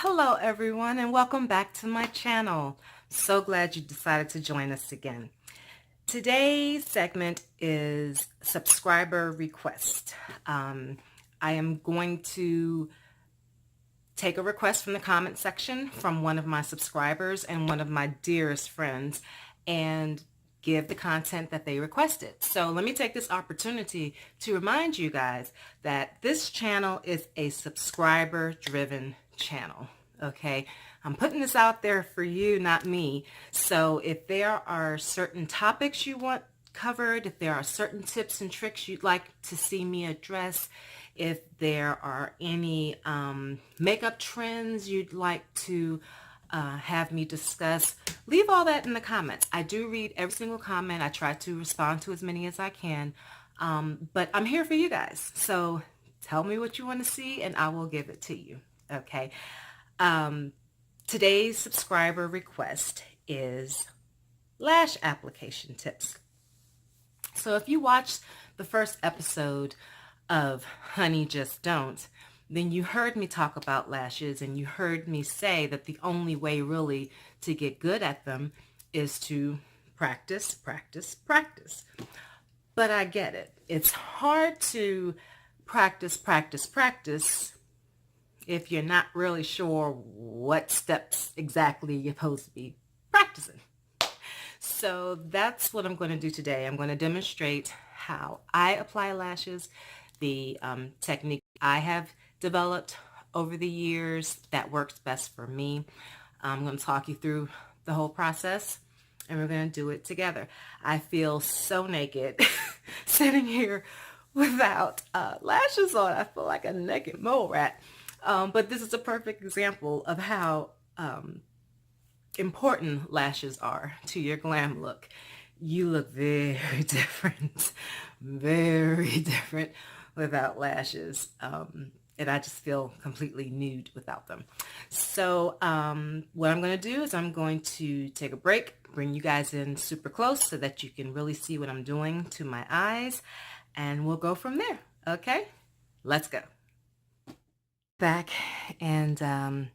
Hello everyone and welcome back to my channel. So glad you decided to join us again. Today's segment is subscriber request. I am going to take a request from the comment section from one of my subscribers and one of my dearest friends and give the content that they requested. So let me take this opportunity to remind you guys that this channel is a subscriber driven channel. Okay, I'm putting this out there for you, not me. So if there are certain topics you want covered, if there are certain tips and tricks you'd like to see me address, if there are any makeup trends you'd like to have me discuss, leave all that in the comments. I do read every single comment. I try to respond to as many as I can, but I'm here for you guys. So tell me what you want to see and I will give it to you. Okay. Today's subscriber request is lash application tips. So if you watched the first episode of Honey Just Don't, then you heard me talk about lashes and you heard me say that the only way really to get good at them is to practice, practice, practice. But I get it. It's hard to practice, practice, practice if you're not really sure what steps exactly you're supposed to be practicing. So that's what I'm going to do today. I'm going to demonstrate how I apply lashes, the technique I have developed over the years that works best for me. I'm going to talk you through the whole process and we're going to do it together. I feel so naked sitting here without lashes on. I feel like a naked mole rat. But this is a perfect example of how important lashes are to your glam look. You look very different without lashes. And I just feel completely nude without them. So what I'm going to do is I'm going to take a break, bring you guys in super close so that you can really see what I'm doing to my eyes, and we'll go from there. Okay, let's go. Back, and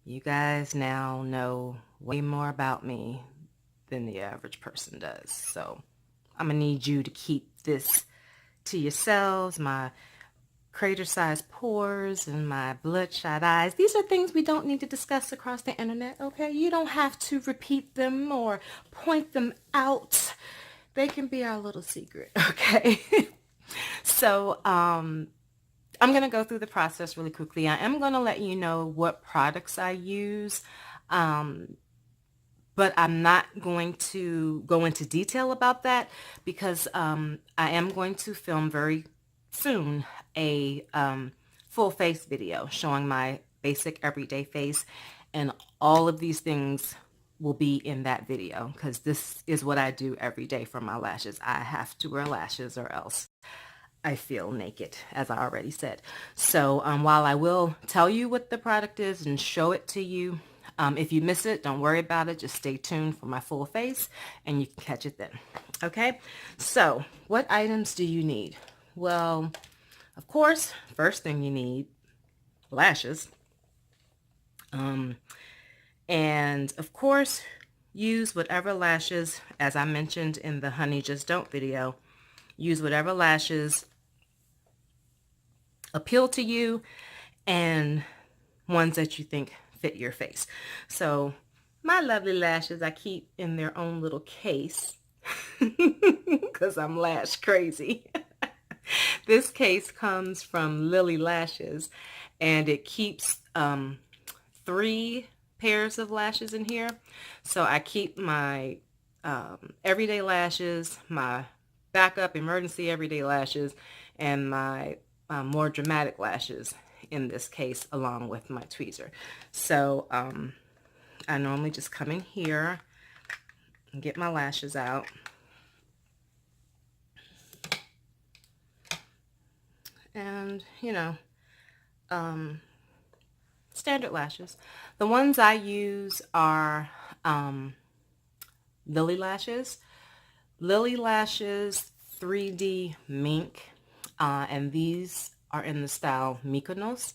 you guys now know way more about me than the average person does. So I'm gonna need you to keep this to yourselves. My crater-sized pores and my bloodshot eyes. These are things we don't need to discuss across the internet, okay? You don't have to repeat them or point them out. They can be our little secret, okay? So, I'm going to go through the process really quickly. I am going to let you know what products I use, but I'm not going to go into detail about that because I am going to film very soon a full face video showing my basic everyday face, and all of these things will be in that video because this is what I do every day for my lashes. I have to wear lashes or else I feel naked, as I already said. So while I will tell you what the product is and show it to you, if you miss it, don't worry about it. Just stay tuned for my full face and you can catch it then. Okay, so what items do you need? Well, of course, first thing you need, lashes. And of course, use whatever lashes, as I mentioned in the Honey Just Don't video, use whatever lashes appeal to you and ones that you think fit your face. So my lovely lashes I keep in their own little case because I'm lash crazy. This case comes from Lily Lashes and it keeps 3 pairs of lashes in here. So I keep my everyday lashes, my backup emergency everyday lashes, and my more dramatic lashes in this case along with my tweezer. So I normally just come in here and get my lashes out. And, you know, standard lashes. The ones I use are Lily Lashes. Lily Lashes 3D Mink, and these are in the style Mykonos.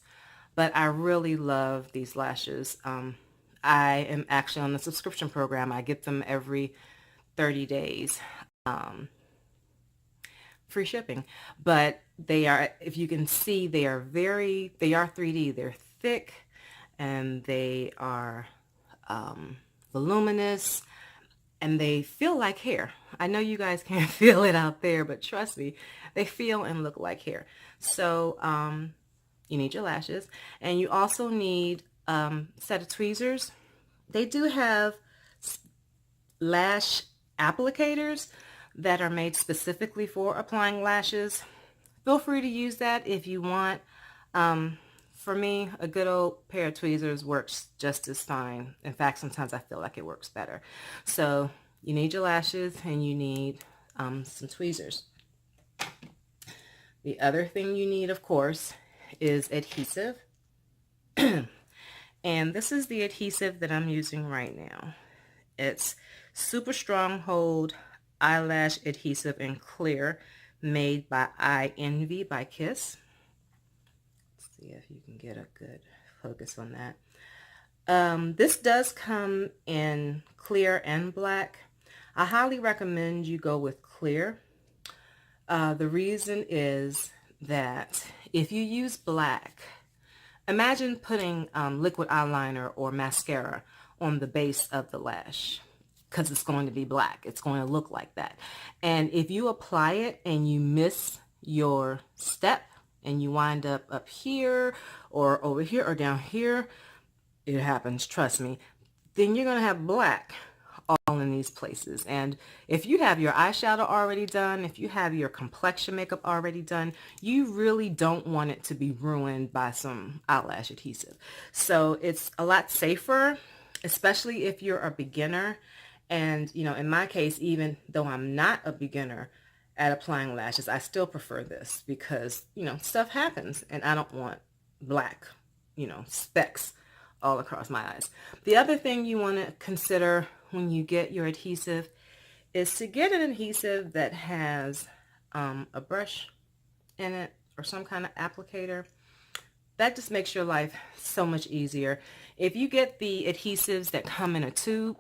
but I really love these lashes. I am actually on the subscription program. I get them every 30 days. Um, Free shipping. But they are, if you can see, they are 3D. They're thick and they are voluminous and they feel like hair. I know you guys can't feel it out there, but trust me, they feel and look like hair. So you need your lashes, and you also need a set of tweezers. They do have lash applicators that are made specifically for applying lashes. Feel free to use that if you want. For me, a good old pair of tweezers works just as fine. In fact, sometimes I feel like it works better. So you need your lashes and you need some tweezers. The other thing you need, of course, is adhesive. And this is the adhesive that I'm using right now. It's Super Stronghold Eyelash Adhesive in Clear, made by I Envy by Kiss. Let's see if you can get a good focus on that. This does come in clear and black. I highly recommend you go with clear. The reason is that if you use black, imagine putting liquid eyeliner or mascara on the base of the lash, because it's going to be black. It's going to look like that. And if you apply it and you miss your step and you wind up here or over here or down here, it happens, trust me, then you're going to have black all in these places. And if you have your eyeshadow already done, if you have your complexion makeup already done, you really don't want it to be ruined by some eyelash adhesive. So it's a lot safer, especially if you're a beginner. And, you know, in my case, even though I'm not a beginner at applying lashes, I still prefer this because, you know, stuff happens and I don't want black, you know, specks all across my eyes. The other thing you want to consider when you get your adhesive is to get an adhesive that has a brush in it or some kind of applicator. That just makes your life so much easier. If you get the adhesives that come in a tube,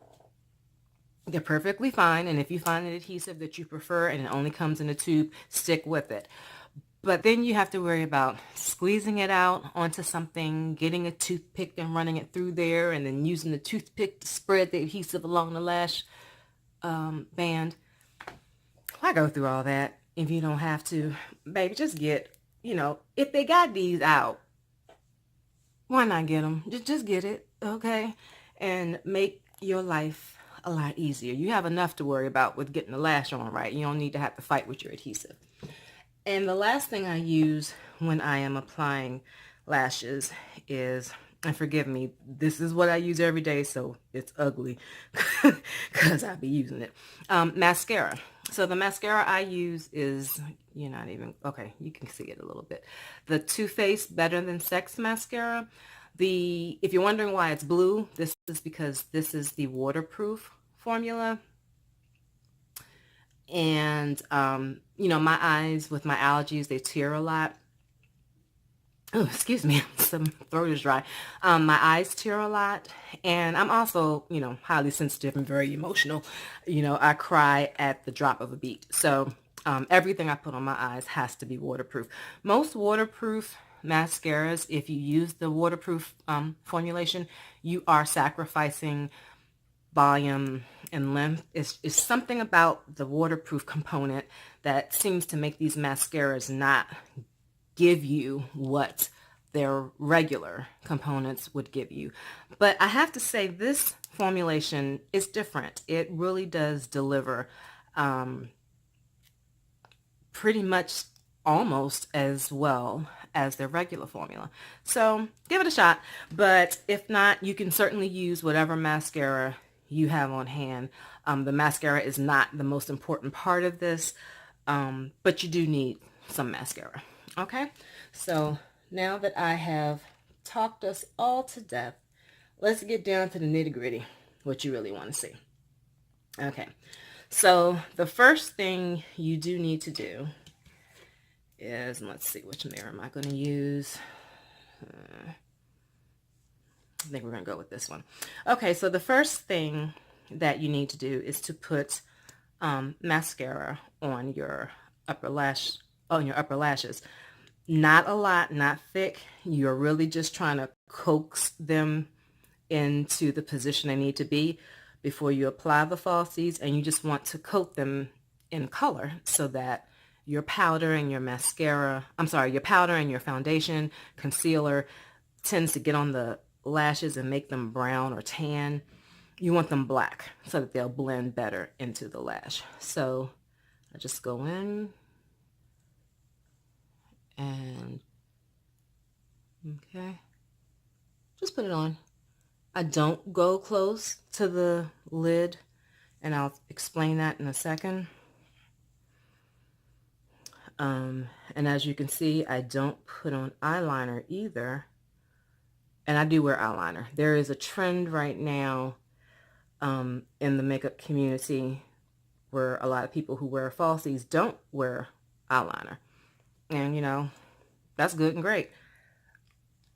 they're perfectly fine. And if you find an adhesive that you prefer and it only comes in a tube, stick with it. But then you have to worry about squeezing it out onto something, getting a toothpick and running it through there, and then using the toothpick to spread the adhesive along the lash band. Why go through all that if you don't have to? Baby, just get, you know, if they got these out, why not get them? Just get it, okay? And make your life a lot easier. You have enough to worry about with getting the lash on right. You don't need to have to fight with your adhesive. And the last thing I use when I am applying lashes is, and forgive me, this is what I use every day, so it's ugly because I be using it. Mascara. So the mascara I use is, you're not even, okay, you can see it a little bit. The Too Faced Better Than Sex mascara. If you're wondering why it's blue, this is because this is the waterproof formula. And, you know, my eyes with my allergies, they tear a lot. Oh, excuse me, some throat is dry. My eyes tear a lot. And I'm also, you know, highly sensitive and very emotional. You know, I cry at the drop of a beat. So everything I put on my eyes has to be waterproof. Most waterproof mascaras, if you use the waterproof formulation, you are sacrificing volume and length. Is something about the waterproof component that seems to make these mascaras not give you what their regular components would give you. But I have to say this formulation is different. It really does deliver pretty much almost as well as their regular formula. So give it a shot. But if not, you can certainly use whatever mascara you have on hand. The mascara is not the most important part of this, but you do need some mascara. Okay, so now that I have talked us all to death, let's get down to the nitty-gritty, what you really want to see. Okay, so the first thing you do need to do is, let's see, which mirror am I going to use? I think we're going to go with this one. Okay, so the first thing that you need to do is to put mascara on your upper lashes. Not a lot, not thick. You're really just trying to coax them into the position they need to be before you apply the falsies, and you just want to coat them in color so that your powder and your your powder and your foundation, concealer tends to get on the lashes and make them brown or tan. You want them black so that they'll blend better into the lash. So I just go in and, okay, just put it on. I don't go close to the lid, and I'll explain that in a second. And as you can see, I don't put on eyeliner either. And I do wear eyeliner. There is a trend right now in the makeup community where a lot of people who wear falsies don't wear eyeliner. And, you know, that's good and great.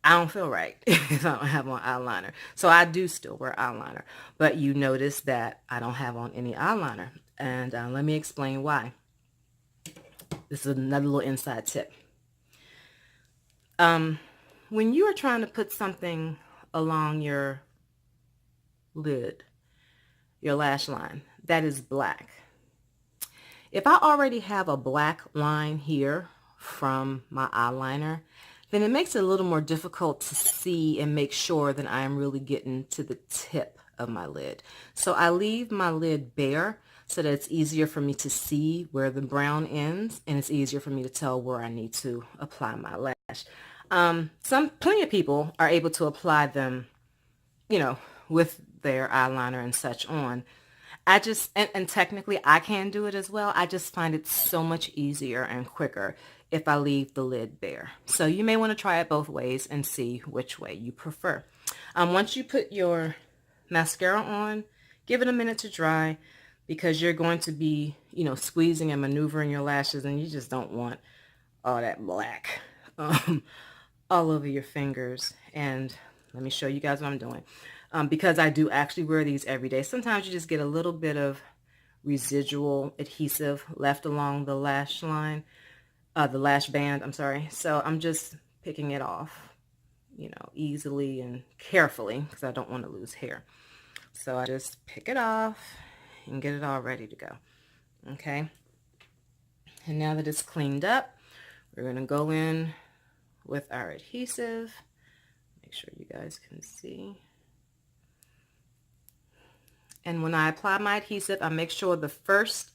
I don't feel right if I don't have on eyeliner. So I do still wear eyeliner. But you notice that I don't have on any eyeliner. And let me explain why. This is another little inside tip. When you are trying to put something along your lid, your lash line, that is black. If I already have a black line here from my eyeliner, then it makes it a little more difficult to see and make sure that I am really getting to the tip of my lid. So I leave my lid bare so that it's easier for me to see where the brown ends, and it's easier for me to tell where I need to apply my lash. Plenty of people are able to apply them, you know, with their eyeliner and such on. And technically I can do it as well. I just find it so much easier and quicker if I leave the lid bare. So you may want to try it both ways and see which way you prefer. Once you put your mascara on, give it a minute to dry, because you're going to be, you know, squeezing and maneuvering your lashes, and you just don't want all that black all over your fingers. And let me show you guys what I'm doing. Because I do actually wear these every day. Sometimes you just get a little bit of residual adhesive left along the lash line, the lash band, I'm sorry. So I'm just picking it off, you know, easily and carefully, because I don't want to lose hair. So I just pick it off and get it all ready to go. Okay. And now that it's cleaned up, we're going to go in with our adhesive. Make sure you guys can see. And when I apply my adhesive, I make sure the first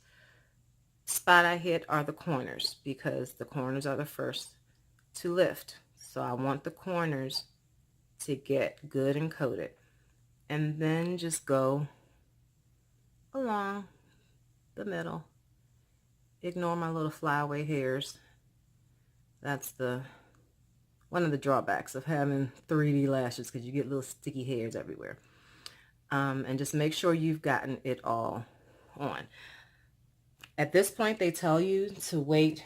spot I hit are the corners, because the corners are the first to lift. So I want the corners to get good and coated. And then just go along the middle. Ignore my little flyaway hairs. That's one of the drawbacks of having 3D lashes, because you get little sticky hairs everywhere. And just make sure you've gotten it all on. At this point, they tell you to wait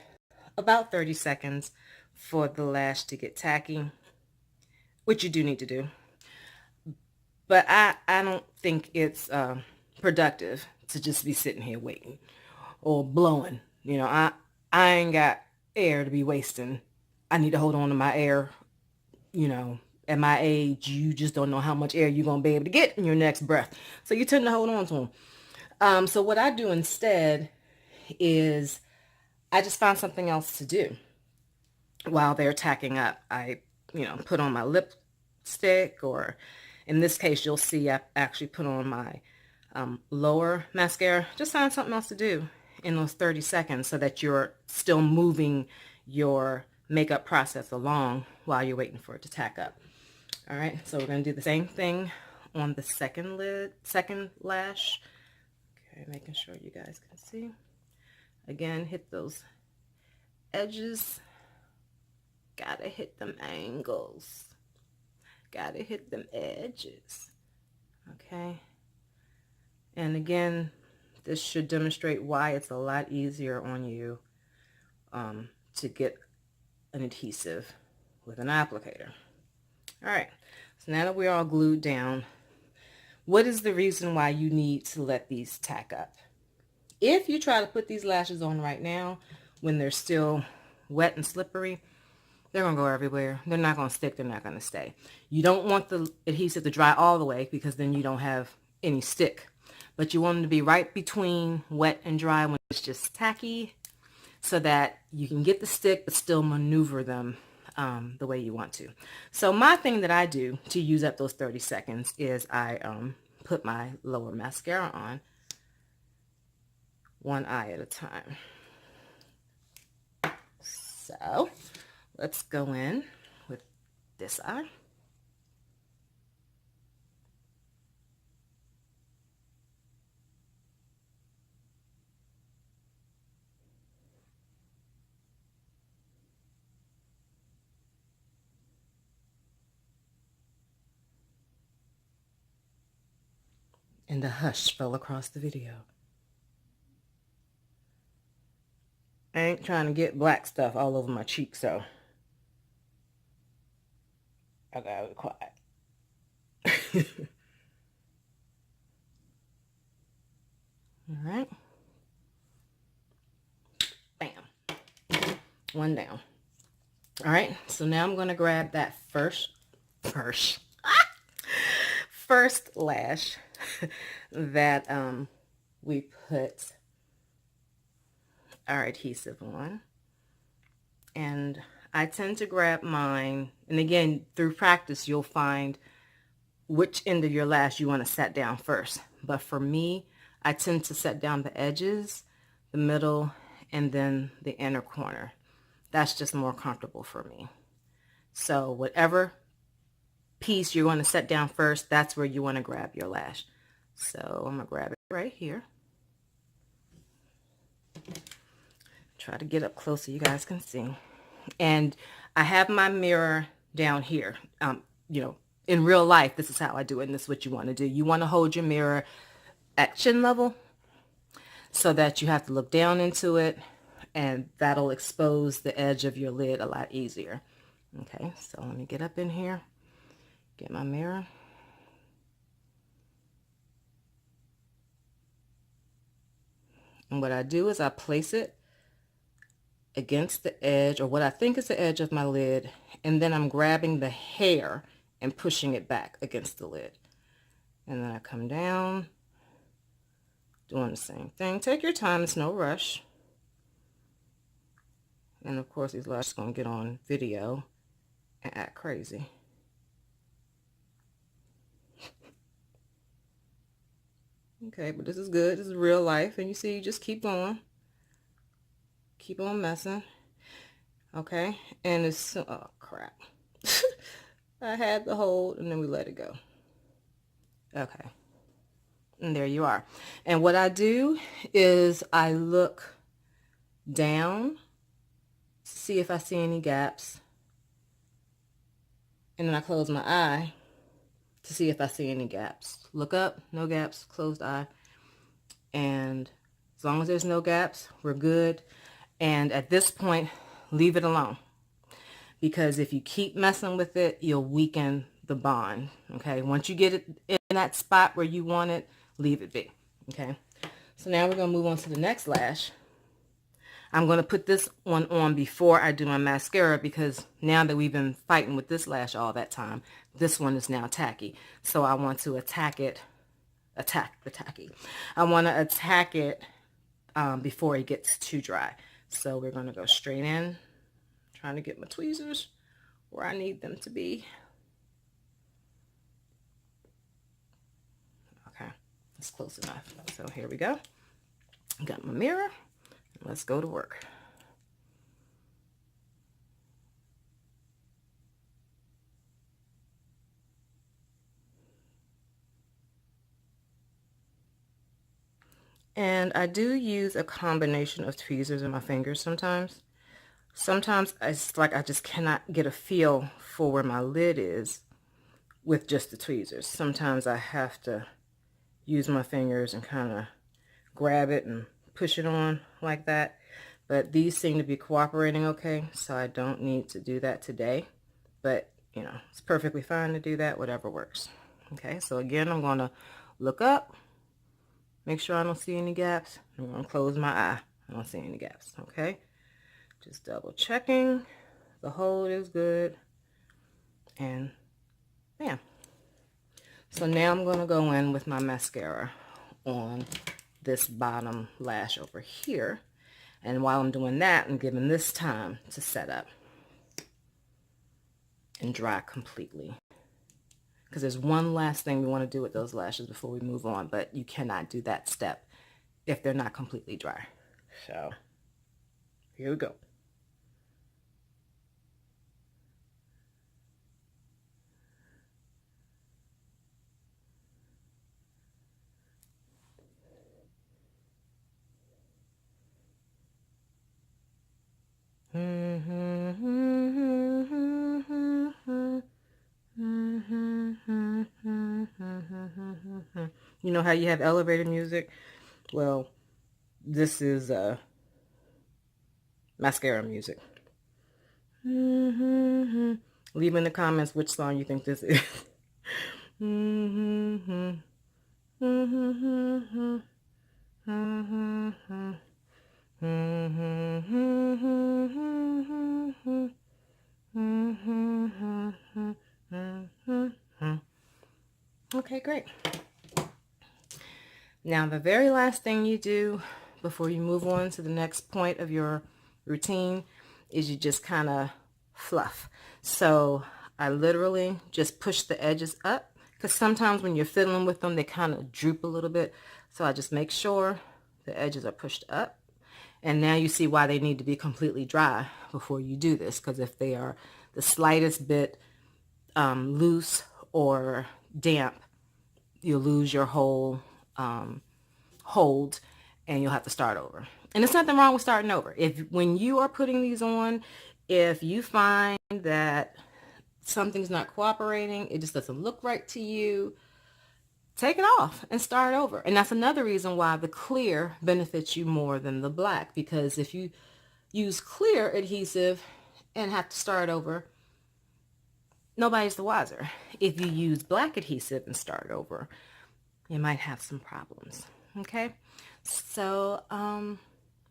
about 30 seconds for the lash to get tacky, which you do need to do. But I don't think it's productive to just be sitting here waiting or blowing. You know, I ain't got air to be wasting. I need to hold on to my air. You know, at my age, you just don't know how much air you're going to be able to get in your next breath. So you tend to hold on to them. So what I do instead is I just find something else to do while they're tacking up. I, you know, put on my lipstick, or in this case, you'll see I actually put on my lower mascara. Just find something else to do in those 30 seconds so that you're still moving your makeup process along while you're waiting for it to tack up. All right, so we're going to do the same thing on the second lash. Okay, making sure you guys can see. Again, hit those edges. Gotta hit them angles. Gotta hit them edges. Okay. And again, this should demonstrate why it's a lot easier on you to get an adhesive with an applicator. All right, so So now that we're all glued down, what is the reason why you need to let these tack up? If you try to put these lashes on right now when they're still wet and slippery, they're going to go everywhere. They're not going to stick. They're not going to stay. You don't want the adhesive to dry all the way because then you don't have any stick. But you want them to be right between wet and dry when it's just tacky so that you can get the stick but still maneuver them the way you want to. So my thing that I do to use up those 30 seconds is I put my lower mascara on one eye at a time. So let's go in with this eye. And a hush fell across the video. I ain't trying to get black stuff all over my cheek, so I gotta be quiet. All right. Bam. One down. All right. So now I'm going to grab that first lash that we put our adhesive on. And I tend to grab mine, and again, through practice, you'll find which end of your lash you want to set down first. But for me, I tend to set down the edges, the middle, and then the inner corner. That's just more comfortable for me. So whatever piece you're going to set down first, that's where you want to grab your lash. So I'm going to grab it right here. Try to get up close so you guys can see. And I have my mirror down here. You know, in real life, this is how I do it, and this is what you want to do. You want to hold your mirror at chin level so that you have to look down into it, and that'll expose the edge of your lid a lot easier. Okay, so let me get up in here, get my mirror. And what I do is I place it against the edge, or what I think is the edge of my lid, and then I'm grabbing the hair and pushing it back against the lid. And then I come down, doing the same thing. Take your time, it's no rush. And of course, these lashes are going to get on video and act crazy. Okay, but this is good. This is real life. And you see, you just keep going. Keep on messing. Okay, and it's, oh crap. I had the hold and then we let it go. Okay, and there you are. And what I do is I look down to see if I see any gaps, and then I close my eye to see if I see any gaps. Look up, no gaps, closed eye, and as long as there's no gaps, we're good. And at this point, leave it alone, because if you keep messing with it, you'll weaken the bond. Okay, once you get it in that spot where you want it, leave it be. Okay, so now we're going to move on to the next lash. I'm going to put this one on before I do my mascara, because now that we've been fighting with this lash all that time, this one is now tacky. So I want to attack it, I want to attack it before it gets too dry. So we're going to go straight in, trying to get my tweezers where I need them to be. Okay, that's close enough. So here we go. Got my mirror. Let's go to work. And I do use a combination of tweezers in my fingers sometimes. Sometimes it's like I just cannot get a feel for where my lid is with just the tweezers. Sometimes I have to use my fingers and kind of grab it and push it on like that. But these seem to be cooperating okay, so I don't need to do that today. But you know, it's perfectly fine to do that, whatever works. Okay, so again, I'm going to look up, make sure I don't see any gaps. I'm going to close my eye. I don't see any gaps, okay? Just double checking. The hold is good. And bam. So now I'm going to go in with my mascara on this bottom lash over here. And while I'm doing that, I'm giving this time to set up and dry completely. Because there's one last thing we want to do with those lashes before we move on, but you cannot do that step if they're not completely dry. So here we go. You know how you have elevator music? Well, this is mascara music. Leave in the comments which song you think this is. Okay, great. Now, the very last thing you do before you move on to the next point of your routine is you just kind of fluff. So I literally just push the edges up, because sometimes when you're fiddling with them, they kind of droop a little bit. So I just make sure the edges are pushed up. And now you see why they need to be completely dry before you do this, because if they are the slightest bit loose or damp, you'll lose your whole hold and you'll have to start over. And there's nothing wrong with starting over. If when you are putting these on, if you find that something's not cooperating, it just doesn't look right to you, take it off and start over. And that's another reason why the clear benefits you more than the black, because if you use clear adhesive and have to start over, nobody's the wiser. If you use black adhesive and start over, you might have some problems. Okay, so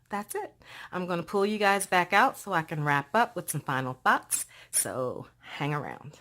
that's it. I'm going to pull you guys back out so I can wrap up with some final thoughts. So hang around.